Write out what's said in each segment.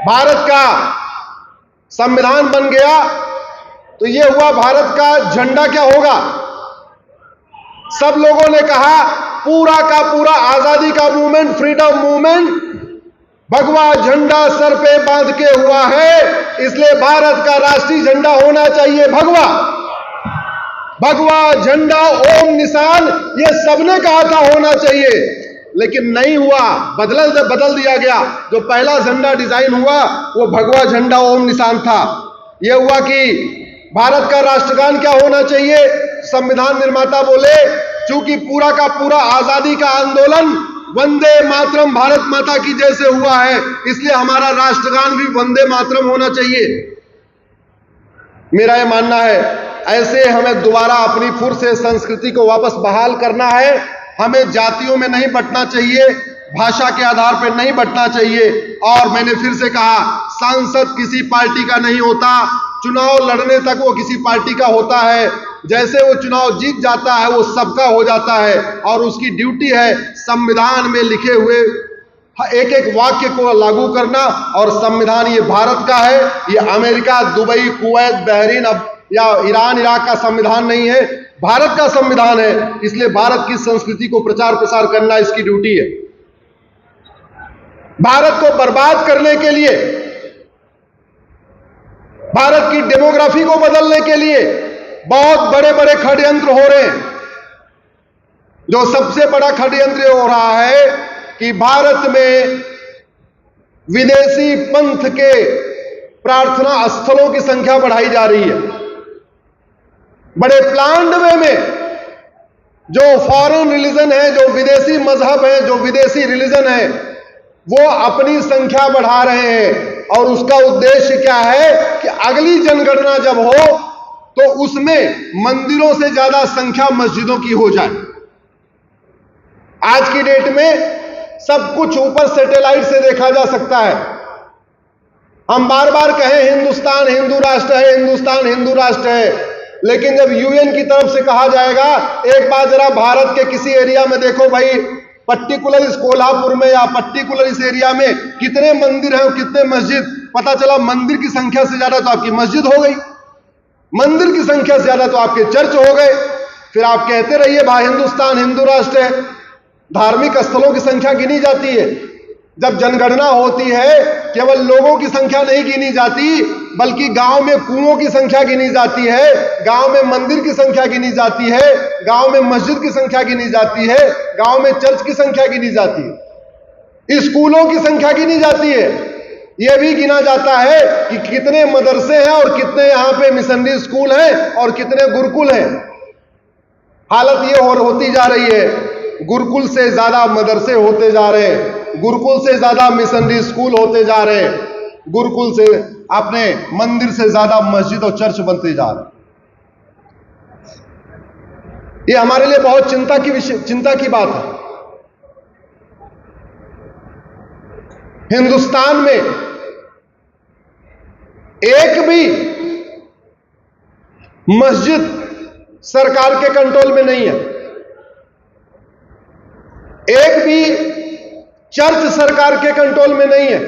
भारत का संविधान बन गया तो ये हुआ भारत का झंडा क्या होगा। सब लोगों ने कहा पूरा का पूरा आजादी का मूवमेंट, फ्रीडम मूवमेंट भगवा झंडा सर पे बांध के हुआ है, इसलिए भारत का राष्ट्रीय झंडा होना चाहिए भगवा। भगवा झंडा ओम निशान ये सबने कहा था होना चाहिए, लेकिन नहीं हुआ, बदल दिया गया। जो पहला झंडा डिजाइन हुआ वो भगवा झंडा ओम निशान था। यह हुआ कि भारत का राष्ट्रगान क्या होना चाहिए। संविधान निर्माता बोले चूंकि पूरा का पूरा आजादी का आंदोलन वंदे मातरम भारत माता की जय से हुआ है, इसलिए हमारा राष्ट्रगान भी वंदे मातरम होना चाहिए। मेरा यह मानना है ऐसे हमें दोबारा अपनी फिर से संस्कृति को वापस बहाल करना है। हमें जातियों में नहीं बंटना चाहिए, भाषा के आधार पर नहीं बंटना चाहिए। और मैंने फिर से कहा, सांसद किसी पार्टी का नहीं होता, चुनाव लड़ने तक वो किसी पार्टी का होता है। जैसे वो चुनाव जीत जाता है वो सबका हो जाता है, और उसकी ड्यूटी है संविधान में लिखे हुए एक एक वाक्य को लागू करना। और संविधान ये भारत का है, ये अमेरिका, दुबई, कुवैत, बहरीन या ईरान, इराक का संविधान नहीं है, भारत का संविधान है। इसलिए भारत की संस्कृति को प्रचार प्रसार करना इसकी ड्यूटी है। भारत को बर्बाद करने के लिए, भारत की डेमोग्राफी को बदलने के लिए बहुत बड़े बड़े षड्यंत्र हो रहे हैं। जो सबसे बड़ा षड्यंत्र हो रहा है कि भारत में विदेशी पंथ के प्रार्थना स्थलों की संख्या बढ़ाई जा रही है। बड़े प्लान्ड वे में जो फॉरेन रिलीजन है, जो विदेशी मजहब है, जो विदेशी रिलीजन है, वो अपनी संख्या बढ़ा रहे हैं। और उसका उद्देश्य क्या है कि अगली जनगणना जब हो तो उसमें मंदिरों से ज्यादा संख्या मस्जिदों की हो जाए। आज की डेट में सब कुछ ऊपर सैटेलाइट से देखा जा सकता है। हम बार बार कहें हिंदुस्तान हिंदू राष्ट्र है, हिंदुस्तान हिंदू राष्ट्र है, लेकिन जब यूएन की तरफ से कहा जाएगा एक बार जरा भारत के किसी एरिया में देखो भाई, पर्टिकुलर इस कोल्हापुर में या पर्टिकुलर इस एरिया में कितने मंदिर हैं और कितने मस्जिद, पता चला मंदिर की संख्या से ज्यादा तो आपकी मस्जिद हो गई, मंदिर की संख्या से ज्यादा तो आपके चर्च हो गए। फिर आप कहते रहिए भाई हिंदुस्तान हिंदू राष्ट्र है, धार्मिक स्थलों की संख्या गिनी जाती है। जब जनगणना होती है केवल लोगों की संख्या नहीं गिनी जाती, बल्कि गांव में कुओं की संख्या गिनी जाती है, गांव में मंदिर की संख्या गिनी जाती है, गांव में मस्जिद की संख्या गिनी जाती है, गांव में चर्च की संख्या गिनी जाती है, स्कूलों की संख्या गिनी जाती है। यह भी गिना जाता है कि कितने मदरसे हैं और कितने यहां पे मिशनरी स्कूल हैं और कितने गुरुकुल हैं। हालत ये होती जा रही है, गुरुकुल से ज्यादा मदरसे होते जा रहे हैं, गुरुकुल से ज्यादा मिशनरी स्कूल होते जा रहे हैं, गुरुकुल से अपने मंदिर से ज्यादा मस्जिद और चर्च बनते जा रहे हैं। ये हमारे लिए बहुत चिंता की बात है। हिंदुस्तान में एक भी मस्जिद सरकार के कंट्रोल में नहीं है, एक भी चर्च सरकार के कंट्रोल में नहीं है,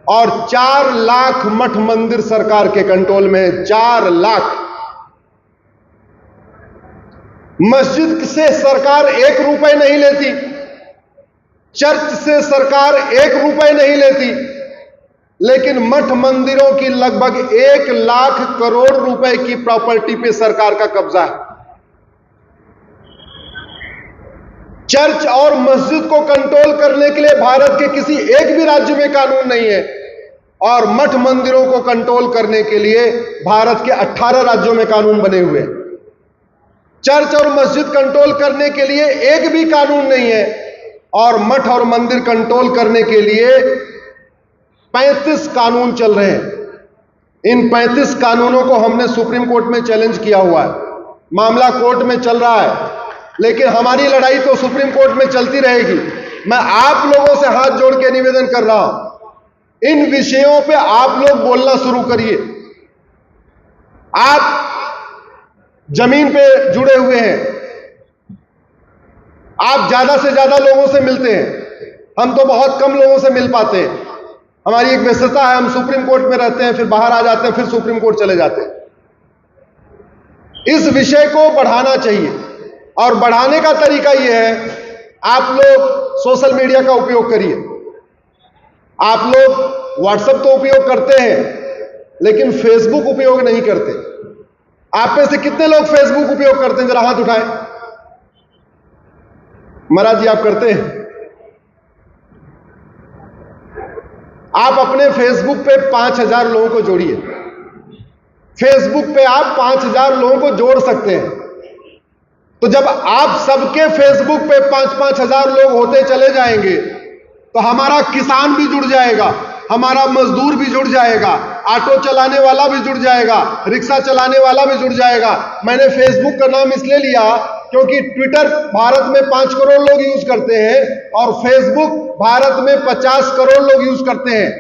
और 4 लाख मठ मंदिर सरकार के कंट्रोल में है। 4 लाख। मस्जिद से सरकार 1 रुपए नहीं लेती, चर्च से सरकार 1 रुपए नहीं लेती, लेकिन मठ मंदिरों की लगभग 1 लाख करोड़ रुपए की प्रॉपर्टी पे सरकार का कब्जा है। चर्च और मस्जिद को कंट्रोल करने के लिए भारत के किसी एक भी राज्य में कानून नहीं है, और मठ मंदिरों को कंट्रोल करने के लिए भारत के 18 राज्यों में कानून बने हुए हैं। चर्च और मस्जिद कंट्रोल करने के लिए एक भी कानून नहीं है, और मठ और मंदिर कंट्रोल करने के लिए 35 कानून चल रहे हैं। इन 35 कानूनों को हमने सुप्रीम कोर्ट में चैलेंज किया हुआ है, मामला कोर्ट में चल रहा है, लेकिन हमारी लड़ाई तो सुप्रीम कोर्ट में चलती रहेगी। मैं आप लोगों से हाथ जोड़ के निवेदन कर रहा हूं, इन विषयों पे आप लोग बोलना शुरू करिए। आप जमीन पे जुड़े हुए हैं, आप ज्यादा से ज्यादा लोगों से मिलते हैं, हम तो बहुत कम लोगों से मिल पाते हैं। हमारी एक व्यस्तता है, हम सुप्रीम कोर्ट में रहते हैं, फिर बाहर आ जाते हैं, फिर सुप्रीम कोर्ट चले जाते हैं। इस विषय को बढ़ाना चाहिए, और बढ़ाने का तरीका यह है, आप लोग सोशल मीडिया का उपयोग करिए। आप लोग व्हाट्सएप तो उपयोग करते हैं, लेकिन फेसबुक उपयोग नहीं करते। आप में से कितने लोग फेसबुक उपयोग करते हैं? जरा हाथ उठाएं। महाराज जी, आप करते हैं? आप अपने फेसबुक पे 5000 लोगों को जोड़िए। फेसबुक पे आप 5000 लोगों को जोड़ सकते हैं। तो जब आप सबके फेसबुक पे 5-5 हजार लोग होते चले जाएंगे, तो हमारा किसान भी जुड़ जाएगा, हमारा मजदूर भी जुड़ जाएगा, ऑटो चलाने वाला भी जुड़ जाएगा, रिक्शा चलाने वाला भी जुड़ जाएगा। मैंने फेसबुक का नाम इसलिए लिया क्योंकि ट्विटर भारत में 5 करोड़ लोग यूज करते हैं, और फेसबुक भारत में 50 करोड़ लोग यूज करते हैं।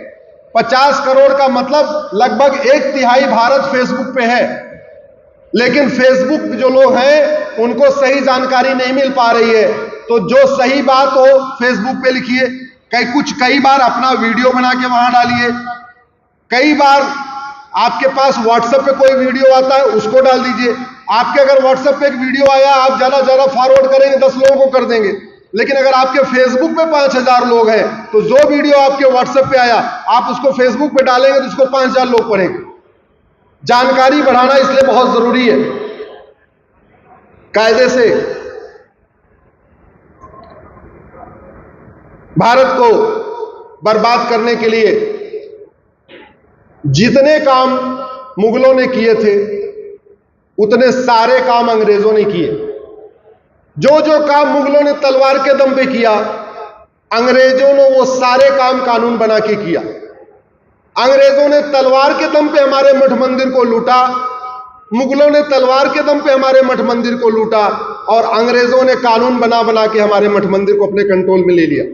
50 करोड़ का मतलब लगभग 1/3 भारत फेसबुक पे है। लेकिन फेसबुक जो लोग हैं उनको सही जानकारी नहीं मिल पा रही है। तो जो सही बात हो फेसबुक पे लिखिए, कई बार अपना वीडियो बना के वहां डालिए, कई बार आपके पास व्हाट्सएप पे कोई वीडियो आता है उसको डाल दीजिए। आपके अगर व्हाट्सएप पे एक वीडियो आया, आप ज्यादा फॉरवर्ड करेंगे, 10 लोगों को कर देंगे। लेकिन अगर आपके फेसबुक पे 5000 लोग हैं, तो जो वीडियो आपके व्हाट्सएप पे आया आप उसको फेसबुक पे डालेंगे तो उसको 5000 लोग पढ़ेंगे। जानकारी बढ़ाना इसलिए बहुत जरूरी है। कायदे से भारत को बर्बाद करने के लिए जितने काम मुगलों ने किए थे, उतने सारे काम अंग्रेजों ने किए। जो जो काम मुगलों ने तलवार के दम पे किया, अंग्रेजों ने वो सारे काम कानून बना के किया। अंग्रेजों ने तलवार के दम पे हमारे मठ मंदिर को लूटा, मुगलों ने तलवार के दम पे हमारे मठ मंदिर को लूटा, और अंग्रेजों ने कानून बना बना के हमारे मठ मंदिर को अपने कंट्रोल में ले लिया।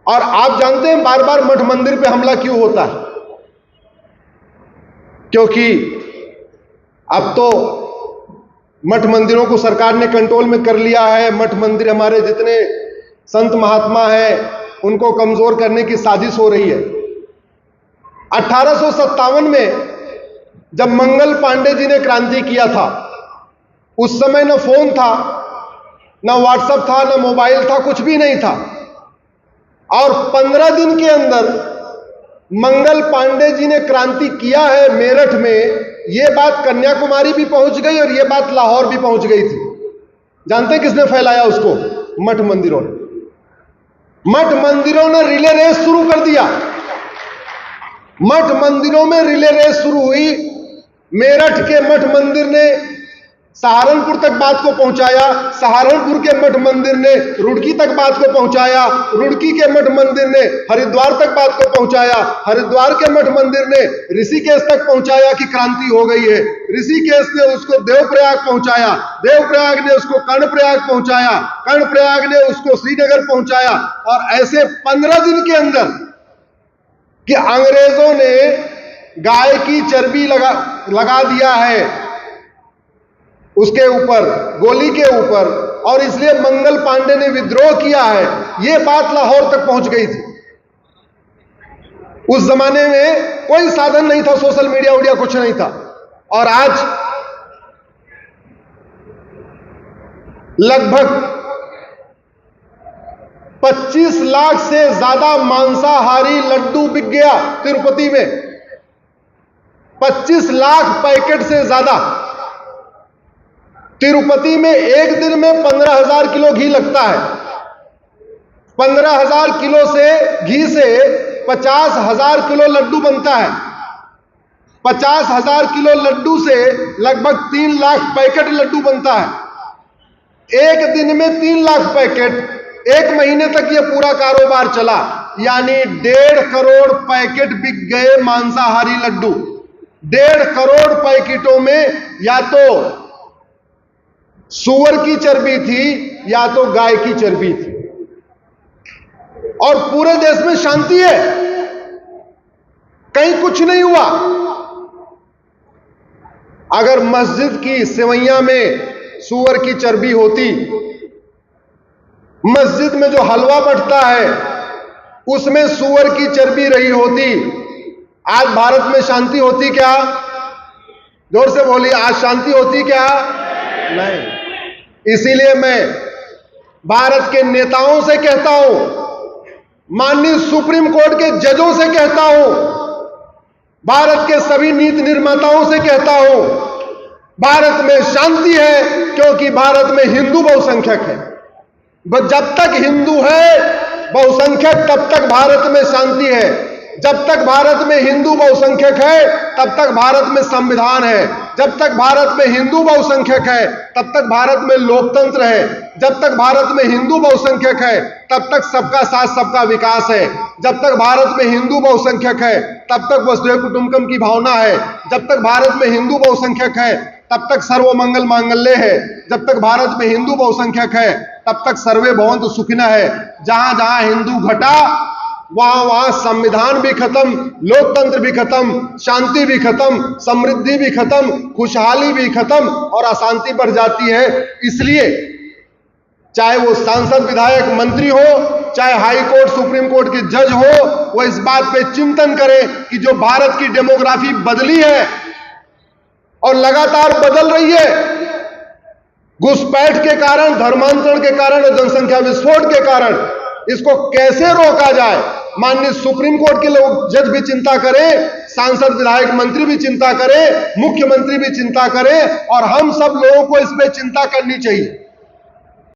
और आप जानते हैं बार बार मठ मंदिर पे हमला क्यों होता है? क्योंकि अब तो मठ मंदिरों को सरकार ने कंट्रोल में कर लिया है। मठ मंदिर, हमारे जितने संत महात्मा हैं, उनको कमजोर करने की साजिश हो रही है। 1857 में जब मंगल पांडे जी ने क्रांति किया था, उस समय न फोन था, न व्हाट्सएप था, न मोबाइल था, कुछ भी नहीं था। और 15 दिन के अंदर मंगल पांडे जी ने क्रांति किया है मेरठ में। यह बात कन्याकुमारी भी पहुंच गई और यह बात लाहौर भी पहुंच गई थी। जानते हैं किसने फैलाया उसको? मठ मंदिरों ने। मठ मंदिरों ने रिले रेस शुरू कर दिया। मठ मंदिरों में रिले रेस शुरू हुई। मेरठ के मठ मंदिर ने सहारनपुर तक बात को पहुंचाया, सहारनपुर के मठ मंदिर ने रुड़की तक बात को पहुंचाया, रुड़की के मठ मंदिर ने हरिद्वार तक बात को पहुंचाया, हरिद्वार के मठ मंदिर ने ऋषिकेश तक पहुंचाया कि क्रांति हो गई है, ऋषिकेश ने उसको देवप्रयाग पहुंचाया, देवप्रयाग ने उसको कर्णप्रयाग पहुंचाया, कर्णप्रयाग ने उसको श्रीनगर पहुंचाया। और ऐसे 15 दिन के अंदर कि अंग्रेजों ने गाय की चर्बी लगा दिया है उसके ऊपर, गोली के ऊपर, और इसलिए मंगल पांडे ने विद्रोह किया है, यह बात लाहौर तक पहुंच गई थी। उस जमाने में कोई साधन नहीं था, सोशल मीडिया उडिया कुछ नहीं था। और आज लगभग 25 लाख से ज्यादा मांसाहारी लड्डू बिक गया तिरुपति में। 25 लाख पैकेट से ज्यादा। तिरुपति में एक दिन में 15,000 किलो घी लगता है। 15,000 किलो से घी से 50,000 किलो लड्डू बनता है। 50,000 किलो लड्डू से लगभग 3 लाख पैकेट लड्डू बनता है। एक दिन में 3 लाख पैकेट। एक महीने तक यह पूरा कारोबार चला, यानी 1.5 करोड़ पैकेट बिक गए मांसाहारी लड्डू। 1.5 करोड़ पैकेटों में या तो सूअर की चर्बी थी या तो गाय की चर्बी थी। और पूरे देश में शांति है, कहीं कुछ नहीं हुआ। अगर मस्जिद की सेवैया में सूअर की चर्बी होती, मस्जिद में जो हलवा बंटता है उसमें सूअर की चर्बी रही होती, आज भारत में शांति होती क्या? जोर से बोलिए, आज शांति होती क्या? नहीं। इसीलिए मैं भारत के नेताओं से कहता हूं, माननीय सुप्रीम कोर्ट के जजों से कहता हूं, भारत के सभी नीति निर्माताओं से कहता हूं, भारत में शांति है क्योंकि भारत में हिंदू बहुसंख्यक है। जब तक हिंदू है बहुसंख्यक, तब तक भारत में शांति है। जब तक भारत में हिंदू बहुसंख्यक है, तब तक भारत में संविधान है। जब तक भारत में हिंदू बहुसंख्यक है, तब तक भारत में लोकतंत्र है। जब तक भारत में हिंदू बहुसंख्यक है, तब तक सबका साथ सबका विकास है। जब तक भारत में हिंदू बहुसंख्यक है, तब तक वसुधैव कुटुंबकम की भावना है। जब तक भारत में हिंदू बहुसंख्यक है, तब तक सर्वमंगल मांगल्य है। जब तक भारत में हिंदू बहुसंख्यक है, तब तक सर्वे भवन्तु सुखिनः है। जहां जहां हिंदू घटा, वहां वहां संविधान भी खत्म, लोकतंत्र भी खत्म, शांति भी खत्म, समृद्धि भी खत्म, खुशहाली भी खत्म और अशांति बढ़ जाती है। इसलिए चाहे वो सांसद, विधायक, मंत्री हो, चाहे हाई कोर्ट, सुप्रीम कोर्ट के जज हो, वो इस बात पे चिंतन करें कि जो भारत की डेमोग्राफी बदली है और लगातार बदल रही है, घुसपैठ के कारण, धर्मांतरण के कारण और जनसंख्या विस्फोट के कारण, इसको कैसे रोका जाए, माननीय सुप्रीम कोर्ट के लोग, जज भी चिंता करें, सांसद, विधायक, मंत्री भी चिंता करें, मुख्यमंत्री भी चिंता करें और हम सब लोगों को इस पे चिंता करनी चाहिए।